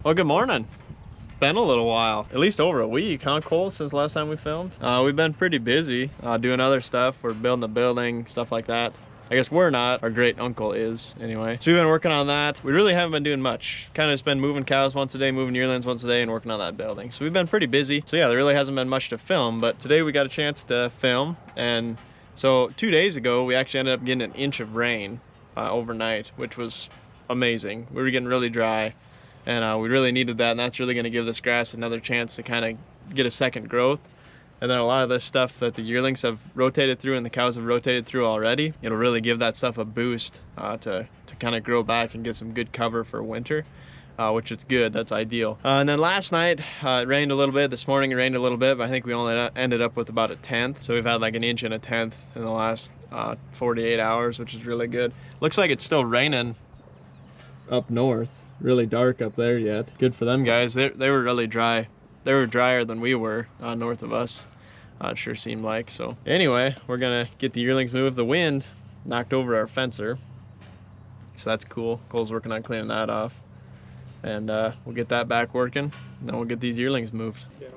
Well, good morning. It's been a little while, at least over a week, huh, Cole, since the last time we filmed? We've been pretty busy doing other stuff. We're building the building, stuff like that. I guess we're not, our great uncle is anyway. So we've been working on that. We really haven't been doing much. Kind of just been moving cows once a day, moving yearlings once a day, and working on that building. So we've been pretty busy. So yeah, there really hasn't been much to film, but today we got a chance to film. And so 2 days ago, we actually ended up getting an inch of rain overnight, which was amazing. We were getting really dry, and we really needed that, and that's really gonna give this grass another chance to kind of get a second growth. And then a lot of this stuff that the yearlings have rotated through and the cows have rotated through already, it'll really give that stuff a boost to kind of grow back and get some good cover for winter, which is good, that's ideal. And then last night, it rained a little bit. This morning it rained a little bit, but I think we only ended up with about a tenth. So we've had like an inch and a tenth in the last 48 hours, which is really good. Looks like it's still raining up north, really dark up there yet. Good for them guys. They were really dry. They were drier than we were north of us. It sure seemed like. So anyway, we're gonna get the yearlings moved. The wind knocked over our fencer, so that's cool. Cole's working on cleaning that off, and we'll get that back working, and then we'll get these yearlings moved. Yeah.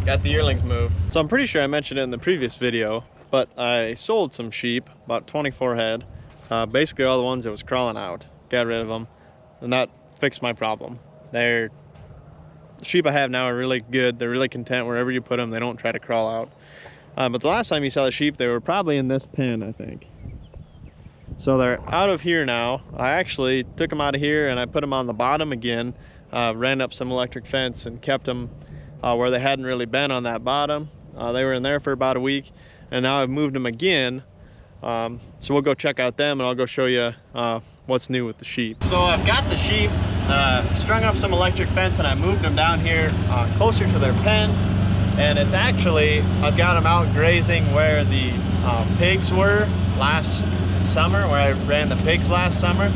Got the yearlings moved. So I'm pretty sure I mentioned it in the previous video, but I sold some sheep, about 24 head. Basically all the ones that was crawling out. Got rid of them, and that fixed my problem. The sheep I have now are really good. They're really content wherever you put them. They don't try to crawl out. But the last time you saw the sheep, they were probably in this pen, I think. So they're out of here now. I actually took them out of here and I put them on the bottom again, ran up some electric fence and kept them where they hadn't really been on that bottom. They were in there for about a week, and now I've moved them again. So we'll go check out them, and I'll go show you what's new with the sheep. So I've got the sheep, strung up some electric fence, and I moved them down here closer to their pen. And it's actually, I've got them out grazing where the pigs were last summer, where I ran the pigs last summer.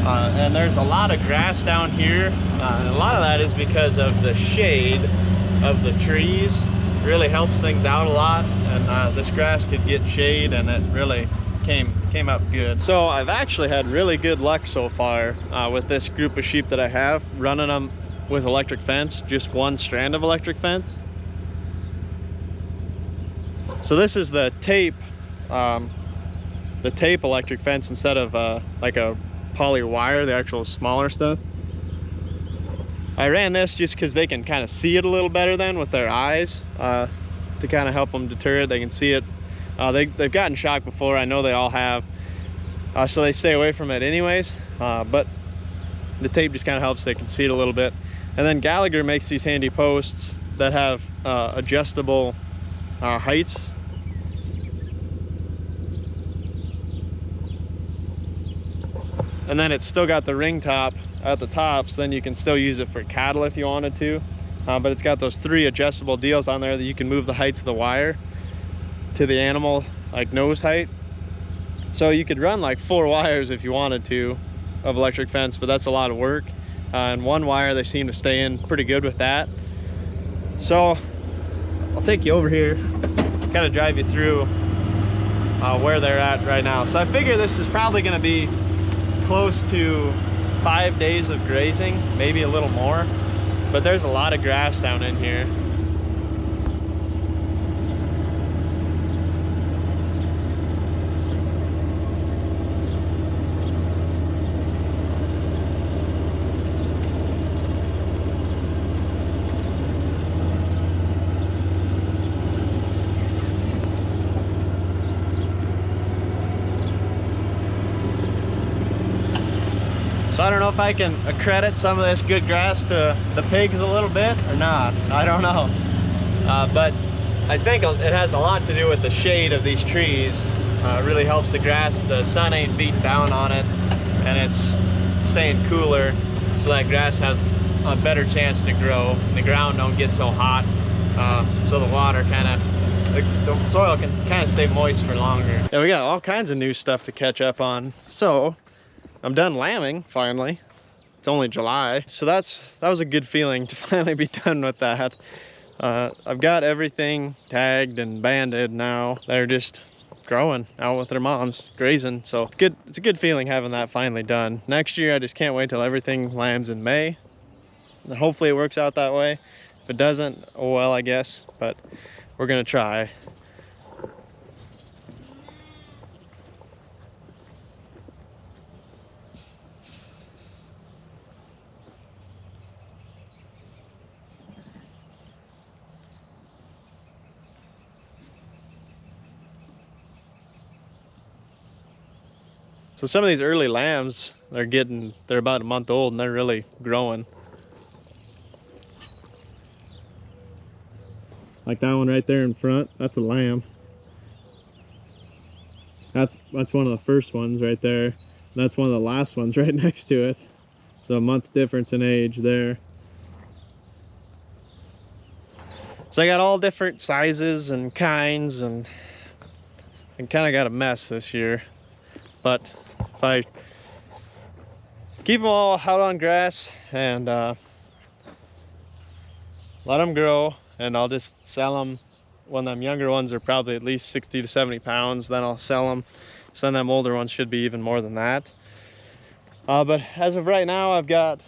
And there's a lot of grass down here, and a lot of that is because of the shade of the trees. It really helps things out a lot, and this grass could get shade, and it really came up good. So I've actually had really good luck so far with this group of sheep that I have, running them with electric fence, just one strand of electric fence. So this is the tape electric fence instead of like a poly wire, the actual smaller stuff. I ran this just because they can kind of see it a little better then with their eyes, to kind of help them deter it. They can see it. They've gotten shocked before, I know they all have, so they stay away from it anyways. But The tape just kind of helps they can see it a little bit. And then Gallagher makes these handy posts that have adjustable heights. And then it's still got the ring top at the top, so then you can still use it for cattle if you wanted to. But it's got those 3 adjustable deals on there that you can move the heights of the wire to the animal, like nose height. So you could run like 4 wires if you wanted to of electric fence, but that's a lot of work. And 1 wire, they seem to stay in pretty good with that. So I'll take you over here, kind of drive you through where they're at right now. So I figure this is probably going to be close to 5 days of grazing, maybe a little more, but there's a lot of grass down in here. So I don't know if I can accredit some of this good grass to the pigs a little bit or not. I don't know. But I think it has a lot to do with the shade of these trees. It really helps the grass. The sun ain't beating down on it, and it's staying cooler, so that grass has a better chance to grow. The ground don't get so hot, so the water the soil can kind of stay moist for longer. Yeah, we got all kinds of new stuff to catch up on. So I'm done lambing, finally. It's only July. So that was a good feeling to finally be done with that. I've got everything tagged and banded now. They're just growing out with their moms, grazing. So it's good. It's a good feeling having that finally done. Next year, I just can't wait till everything lambs in May. And hopefully it works out that way. If it doesn't, oh well, I guess. But we're gonna try. So some of these early lambs, they're about a month old and they're really growing. Like that one right there in front, that's a lamb. That's one of the first ones right there. That's one of the last ones right next to it. So a month difference in age there. So I got all different sizes and kinds, and kind of got a mess this year. But if I keep them all out on grass and let them grow, and I'll just sell them when them younger ones are probably at least 60 to 70 pounds, then I'll sell them. So then them older ones should be even more than that. But as of right now, I've got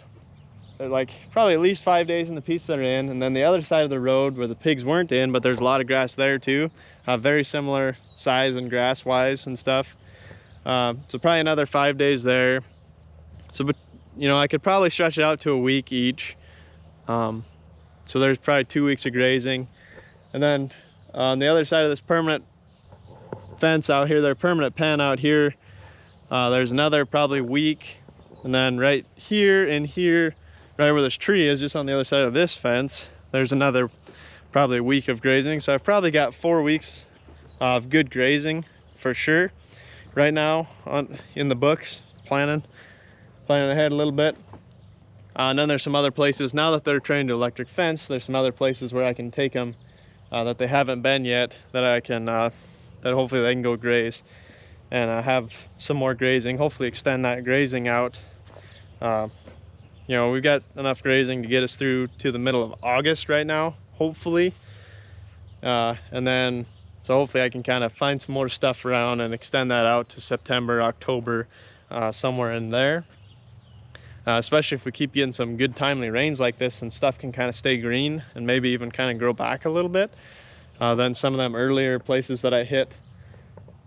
like probably at least 5 days in the piece they're in, and then the other side of the road where the pigs weren't in, but there's a lot of grass there too. Very similar size and grass wise and stuff. So probably another 5 days there. So, but you know, I could probably stretch it out to a week each. So there's probably 2 weeks of grazing. And then on the other side of this permanent fence out here, their permanent pen out here, there's another probably week. And then right here and here, right where this tree is, just on the other side of this fence, there's another probably a week of grazing. So I've probably got 4 weeks of good grazing for sure right now in the books, planning ahead a little bit. And then there's some other places, now that they're trained to electric fence, there's some other places where I can take them that they haven't been yet, that I can that hopefully they can go graze and have some more grazing, hopefully extend that grazing out. You know, we've got enough grazing to get us through to the middle of August right now, hopefully. And then so hopefully I can kind of find some more stuff around and extend that out to September, October, somewhere in there. Especially if we keep getting some good timely rains like this, and stuff can kind of stay green and maybe even kind of grow back a little bit. Then some of them earlier places that I hit,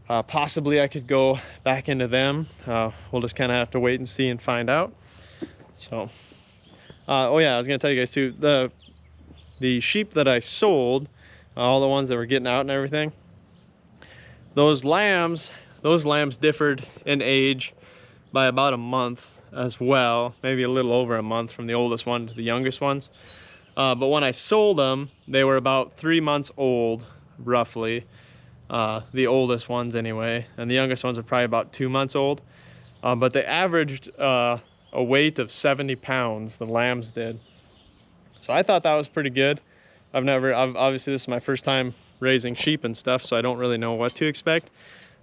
possibly I could go back into them. We'll just kind of have to wait and see and find out. So, oh yeah, I was gonna tell you guys too, the sheep that I sold, all the ones that were getting out and everything, those lambs differed in age by about a month. as well, maybe a little over a month from the oldest one to the youngest ones. But when I sold them, they were about 3 months old, roughly. The oldest ones anyway, and the youngest ones are probably about 2 months old. But they averaged a weight of 70 pounds, the lambs did. So I thought that was pretty good. Obviously this is my first time raising sheep and stuff, so I don't really know what to expect.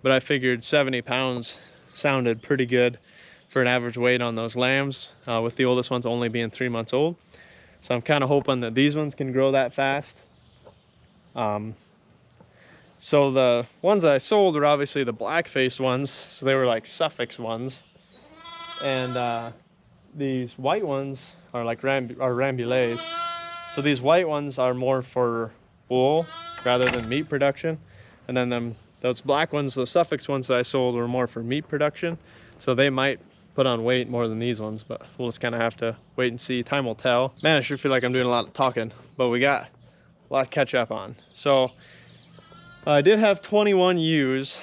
But I figured 70 pounds sounded pretty good for an average weight on those lambs, with the oldest ones only being 3 months old. So I'm kind of hoping that these ones can grow that fast. So the ones that I sold were obviously the black-faced ones, so they were like Suffolk ones. And these white ones are like Rambouillets. So these white ones are more for wool rather than meat production. And then those black ones, the Suffolk ones that I sold, were more for meat production. So they might put on weight more than these ones, but we'll just kind of have to wait and see. Time will tell. Man, I sure feel like I'm doing a lot of talking, but we got a lot to catch up on. So I did have 21 ewes,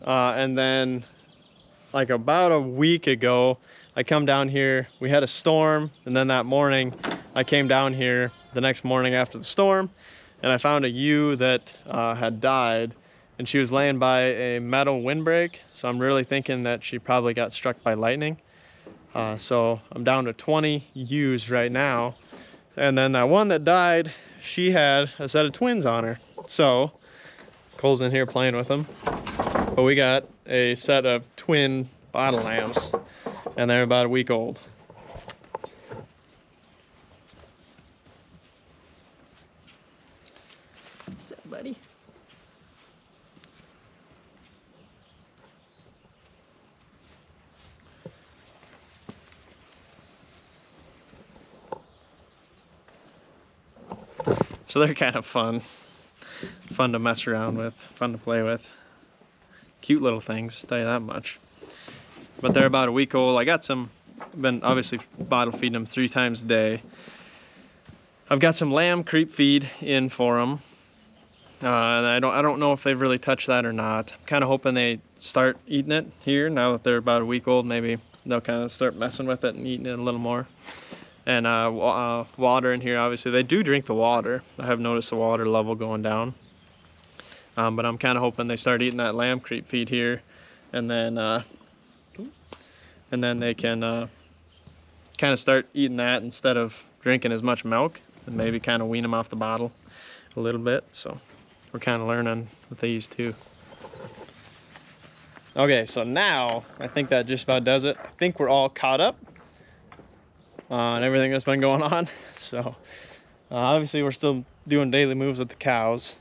and then like about a week ago, I come down here, we had a storm, and then that morning I came down here the next morning after the storm, and I found a ewe that had died, and she was laying by a metal windbreak. So I'm really thinking that she probably got struck by lightning. So I'm down to 20 ewes right now. And then that one that died, she had a set of twins on her. So Cole's in here playing with them. But we got a set of twin bottle lambs, and they're about a week old. What's up, buddy? So they're kind of fun to mess around with, fun to play with. Cute little things, tell you that much. But they're about a week old. I got some, been obviously bottle feeding them 3 times a day. I've got some lamb creep feed in for them. And I don't know if they've really touched that or not. I'm kind of hoping they start eating it here now that they're about a week old. Maybe they'll kind of start messing with it and eating it a little more. And water in here, obviously they do drink the water. I have noticed the water level going down. But I'm kind of hoping they start eating that lamb creep feed here, and then they can kind of start eating that instead of drinking as much milk, and maybe kind of wean them off the bottle a little bit. So we're kind of learning with these too. Okay, so now I think that just about does it. I think we're all caught up on everything that's been going on. So obviously we're still doing daily moves with the cows.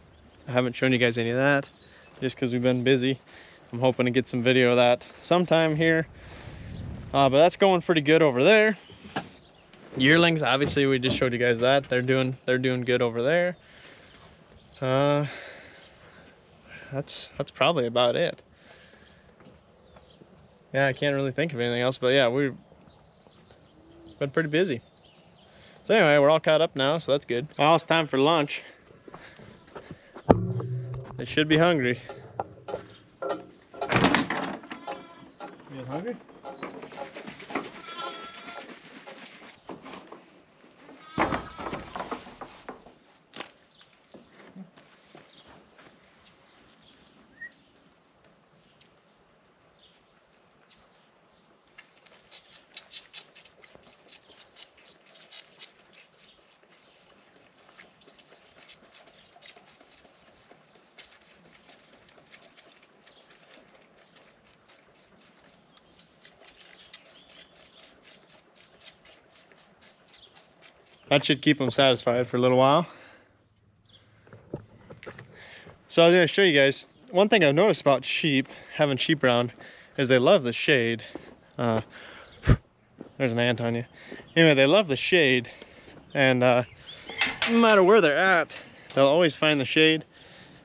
I haven't shown you guys any of that just because we've been busy. I'm hoping to get some video of that sometime here. But that's going pretty good over there. Yearlings, obviously we just showed you guys that. They're doing good over there. That's probably about it. Yeah, I can't really think of anything else, but yeah, we've been pretty busy. So anyway, we're all caught up now, so that's good. Well, it's time for lunch. They should be hungry. You guys hungry? That should keep them satisfied for a little while. So I was going to show you guys, one thing I've noticed about sheep, having sheep around, is they love the shade. There's an ant on you. Anyway, they love the shade, and no matter where they're at, they'll always find the shade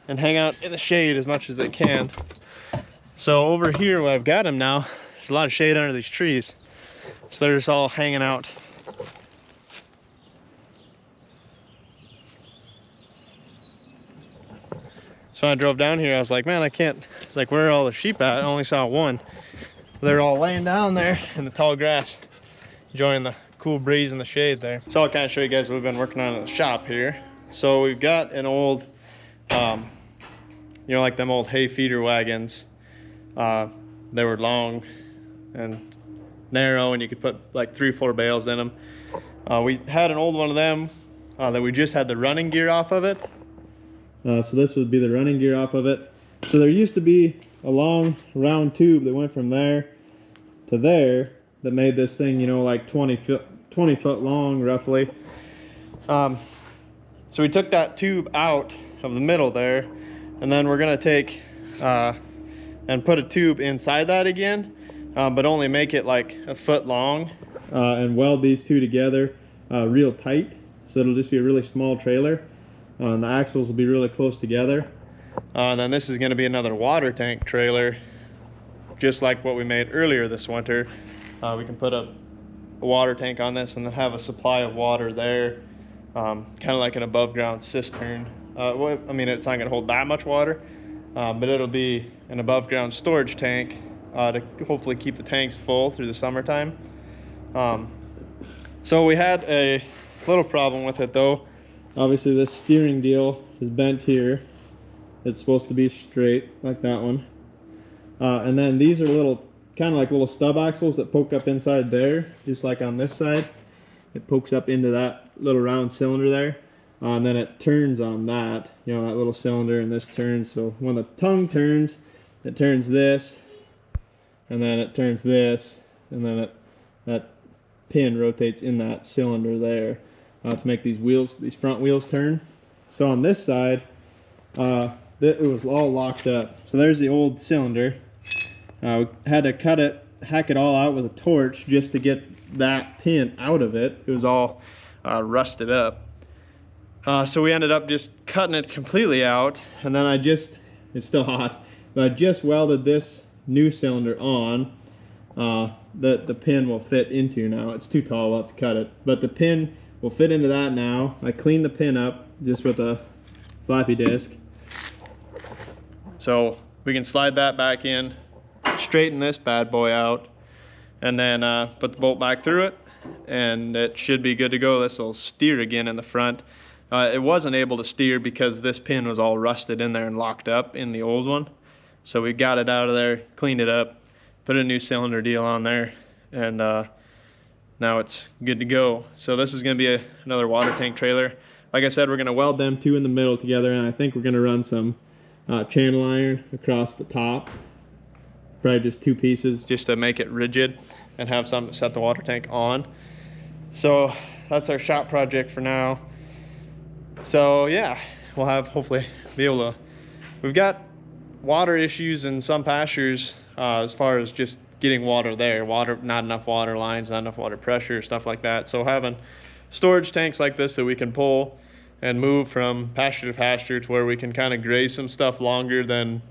and hang out in the shade as much as they can. So over here where I've got them now, there's a lot of shade under these trees. So they're just all hanging out. So I drove down here, I was like, man, I can't, it's like, where are all the sheep at? I only saw one. they're all laying down there in the tall grass, enjoying the cool breeze and the shade there. So I'll kind of show you guys what we've been working on in the shop here. So we've got an old, you know, like them old hay feeder wagons. They were long and narrow, and you could put like 3 or 4 bales in them. We had an old one of them that we just had the running gear off of it. So this would be the running gear off of it. So there used to be a long round tube that went from there to there that made this thing, you know, like 20 foot long roughly. So we took that tube out of the middle there, and then we're gonna take and put a tube inside that again, but only make it like a foot long, and weld these two together real tight, so it'll just be a really small trailer, and the axles will be really close together. And then this is going to be another water tank trailer, just like what we made earlier this winter. We can put a water tank on this and then have a supply of water there, kind of like an above ground cistern. Well, I mean, it's not going to hold that much water, but it'll be an above ground storage tank to hopefully keep the tanks full through the summertime. So we had a little problem with it though. Obviously this steering deal is bent here. It's supposed to be straight like that one. And then these are little, kind of like little stub axles that poke up inside there, just like on this side. It pokes up into that little round cylinder there. And then it turns on that, you know, that little cylinder, and this turns. So when the tongue turns, it turns this, and then it turns this, and then that pin rotates in that cylinder there to make these wheels, these front wheels turn. So on this side, it was all locked up. So there's the old cylinder. We had to hack it all out with a torch just to get that pin out of it. It was all rusted up. So we ended up just cutting it completely out, and then it's still hot, but I just welded this new cylinder on that the pin will fit into now. It's too tall, we'll have to cut it, but the pin will fit into that now. I cleaned the pin up just with a floppy disk. So we can slide that back in, straighten this bad boy out, and then put the bolt back through it, and it should be good to go. This will steer again in the front. It wasn't able to steer because this pin was all rusted in there and locked up in the old one. So we got it out of there, cleaned it up, put a new cylinder deal on there, and now it's good to go. So this is going to be another water tank trailer. Like I said, we're going to weld them two in the middle together, and I think we're going to run some channel iron across the top. Probably just 2 pieces just to make it rigid and have something to set the water tank on. So that's our shop project for now. So yeah, we'll have hopefully be able to, we've got water issues in some pastures as far as just getting water there. Not enough water lines, not enough water pressure, stuff like that. So having storage tanks like this that we can pull and move from pasture to pasture to where we can kind of graze some stuff longer than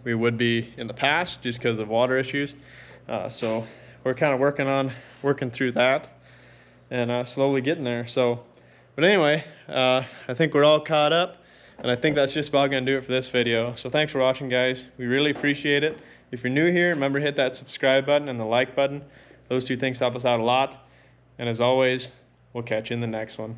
we would be in the past just because of water issues. So we're kind of working through that and slowly getting there. So, but anyway, I think we're all caught up, and I think that's just about gonna do it for this video. So thanks for watching, guys. We really appreciate it. If you're new here, remember to hit that subscribe button and the like button. Those 2 things help us out a lot. And as always, we'll catch you in the next one.